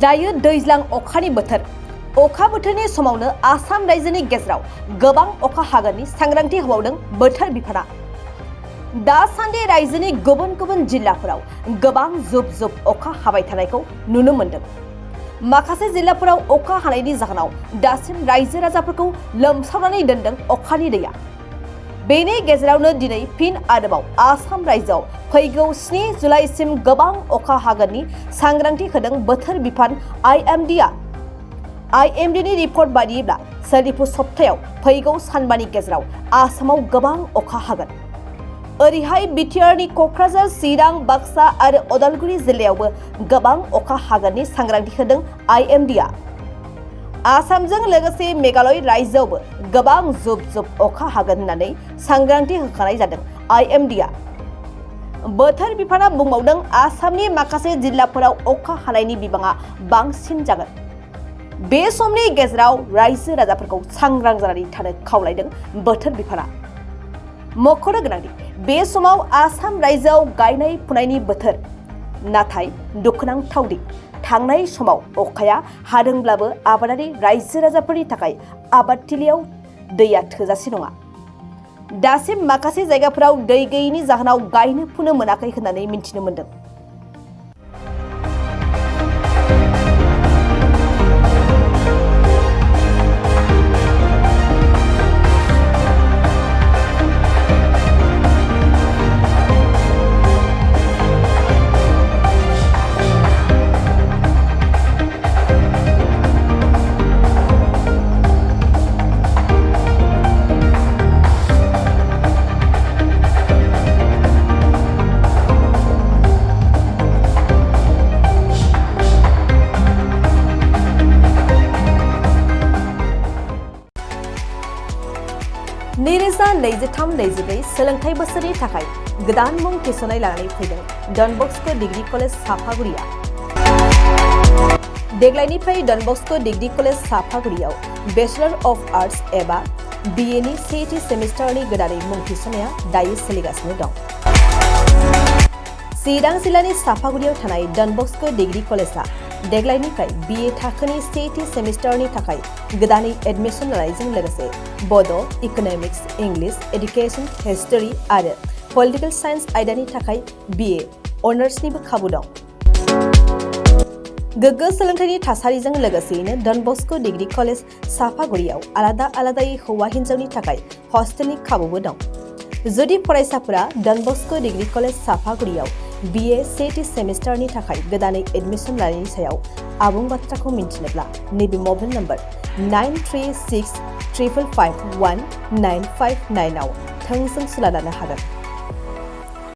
दायो दैज्लां अखानि बोथोर अखा बोथोरनि समावनो आसाम रायजोनि गेजेराव गोबां अखा हागोननि सांग्रांथि होबावदों बोथोर बिफाना। दासान्दि रायजोनि गुबुन गुबुन जिल्लाफोराव गोबां जुब जुब अखा हाबाय थानायखौ नुनो मोन्दों। माखासे जिल्लाफोराव अखा हानायनि जाहोनाव दासिम रायजो राजाफोरखौ लोमसावनानै दोनदों अखानि दैया। बेनि गेजेरावनो दिनै फिन आरोबाव आसाम रायजोआव फैगौ 7 जुलाइसिम गोबां अखा हागोननि सांग्रांथि होदों बोथोर बिफान आइएमडीनि रिपर्ट बायदिब्ला सोलिफु सप्तायाव फैगौ सानबानि गेजेराव आसामाव गोबां अखा हागोन। ओरैहाय बिटिआरनि क'क्राझार, चिरां, बाक्सा आरो उदालगुरि जिल्लायावबो गोबां अखा हागोननि सांग्रांथि होदों आइएमडीआ। आसामजों लोगोसे मेघालय रायजोआवबो गोबां जुब जुब अखा हागोन होननानै सांग्रांथि होखानाय जादों आइएमडीआ। बोथोर बिफाना बुंबावदों आसामनि माखासे जिल्लाफोराव अखा हानायनि बिबाङा बांसिन जागोन। बे समनि गेजेराव रायजो राजाफोरखौ सांग्रां जानानै थानो खावलायदों बोथोर बिफाना। मख'नो गोनांदि बे समाव आसाम रायजोआव गायनाय फुनायनि बोथोर। नाथाय दुखुनांथावदि थांनाय समाव अखाया हादोंब्लाबो आबादारि रायजो राजाफोरनि थाखाय आबादथिलियाव दैया थोजासे नङा। दासिम माखासे जायगाफोराव दै गैयैनि जाहोनाव गायनो फुनो मोनाखै होननानै मिन्थिनो मोन्दों। नैरोजा 23-24 सोलोंथाइ बोसोरनि थाखाय गोदान मुं थिसननाय लानानै फैदों डन बस्क' डिग्री कलेज सापागुरिया। देग्लायनिफ्राय डन बस्क' डिग्री कलेज सापागुरियाव बेचलर अफ आर्ट्स एबा बिएनि सेथि सेमिस्टारनि गोदानै मुं थिसननाया दायो सोलिगासिनो दं। चिरां जिल्लानि सापागुरियाव थानाय डन बस्क' डिग्री कलेजआ देग्लायनिफ्राय बिए थाखोनि सेथि सेमिस्टारनि थाखाय गोदानै एडमिसन लानायजों लोगोसे बड', इक'नमिक्स, इंलिश, एडुकेशन, हिस्टरी आरो पलिटिकल साइन्स आयदानि थाखाय बिए अनार्सनिबो खाबु दं। गोग्गो सोलोंथाइनि थासारिजों लोगोसेयैनो डन बस्क' डिग्री कलेज सापागुरियाव आलादा आलादायै हौवा हिन्जावनि थाखाय हस्टेलनि खाबुबो दं। जुदि फरायसाफोरा डन बस्क' डिग्री कलेज सापागुरियाव बिए सेथि सेमिस्टारनि थाखाय गोदानै एडमिसन लानायनि सायाव आबुं बाथ्राखौ मिन्थिनोब्ला नैबे मबाइल नम्बर 9365551959 आव थोंजों सुला लानो हागोन।